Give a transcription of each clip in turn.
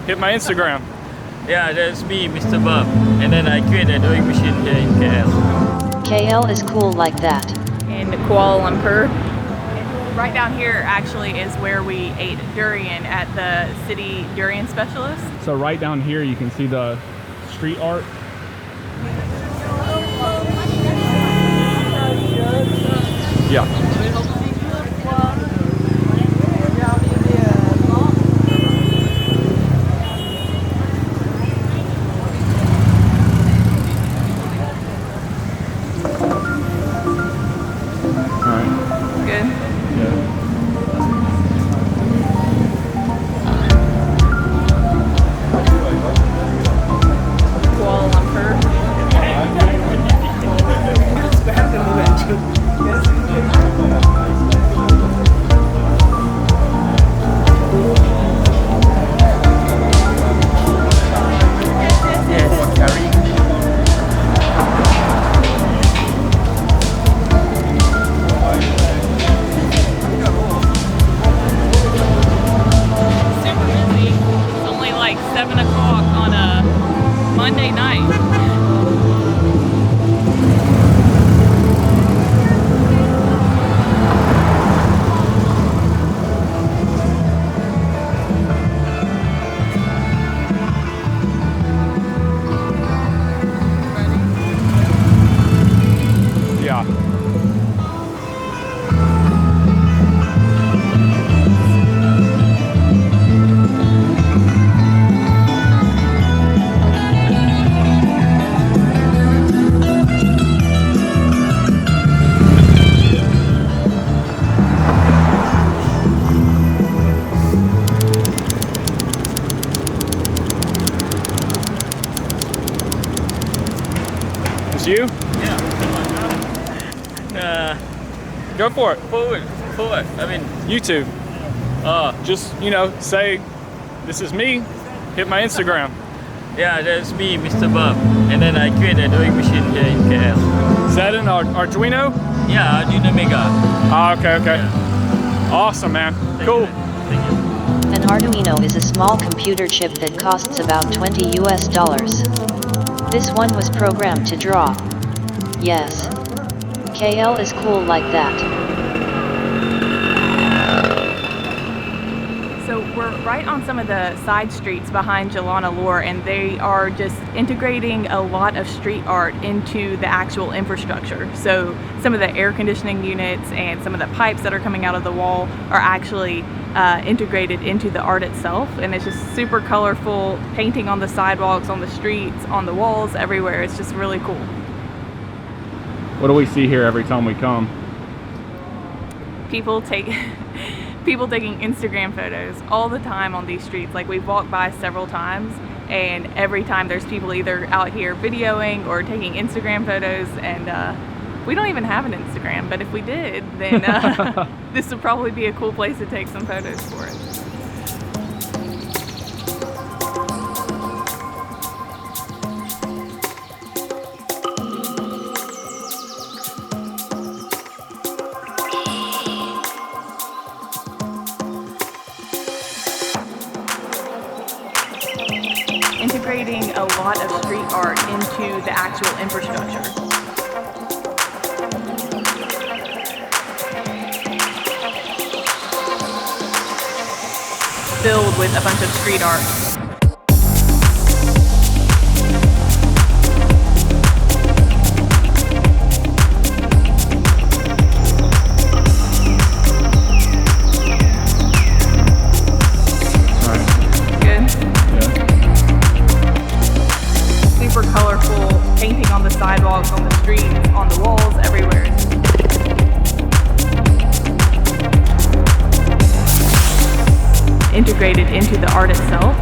hit my Instagram. Yeah, that's me, Mr. Burp. And then I created a drawing machine here in KL. KL is cool like that. In Kuala Lumpur. Right down here actually is where we ate durian at the city durian specialist. So right down here you can see the street art. Yeah. You? Yeah. Go for it. Forward. I mean, YouTube. Just, you know, say, this is me, hit my Instagram. Yeah, that's me, Mr. Burp. And then I created a drawing machine here in KL. Is that an Arduino? Yeah, Arduino Mega. Ah, okay. Yeah. Awesome, man. Cool. Thank you. An Arduino is a small computer chip that costs about $20 US. This one was programmed to draw. Yes. KL is cool like that. So we're right on some of the side streets behind Kuala Lumpur, and they are just integrating a lot of street art into the actual infrastructure. So some of the air conditioning units and some of the pipes that are coming out of the wall are actually integrated into the art itself, and it's just super colorful, painting on the sidewalks, on the streets, on the walls, everywhere. It's just really cool. What do we see here every time we come? People taking Instagram photos all the time on these streets. Like, we've walked by several times, and every time there's people either out here videoing or taking Instagram photos, and we don't even have an Instagram, but if we did, then this would probably be a cool place to take some photos for it. Integrating a lot of street art into the actual infrastructure. Filled with a bunch of street art. Super colorful, painting on the sidewalks, on the streets, on the walls, everywhere. Integrated into the art itself.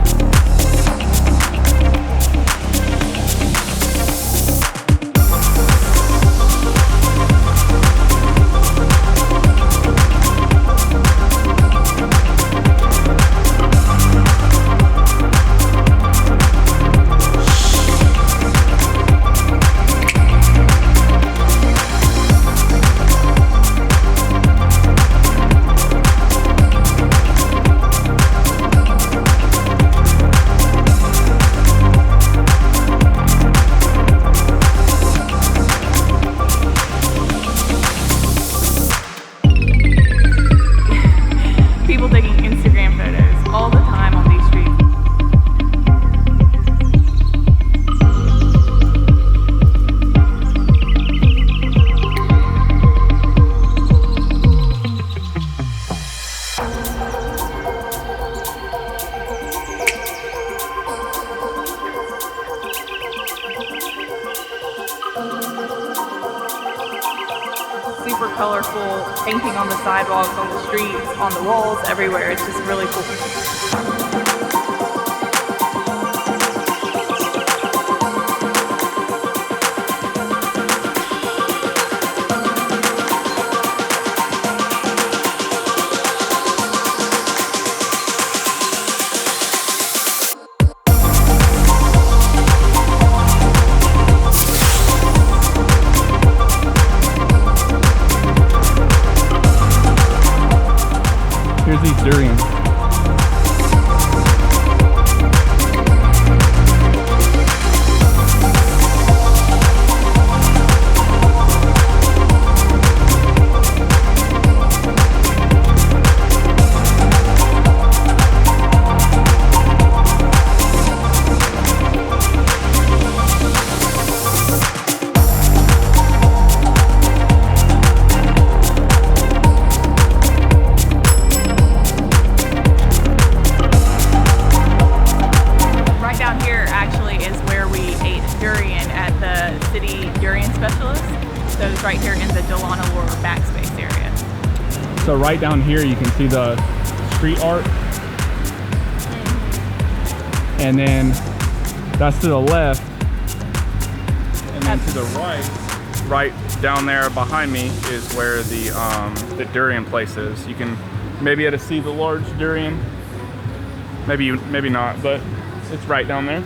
colorful painting on the sidewalks, on the streets, on the walls, everywhere. It's just really cool. Here's these durians. So it's right here in the Kuala Lumpur backspace area. So right down here you can see the street art. And then that's to the left. And then to the right down there behind me is where the durian place is. You can maybe able to see the large durian. Maybe not, but it's right down there.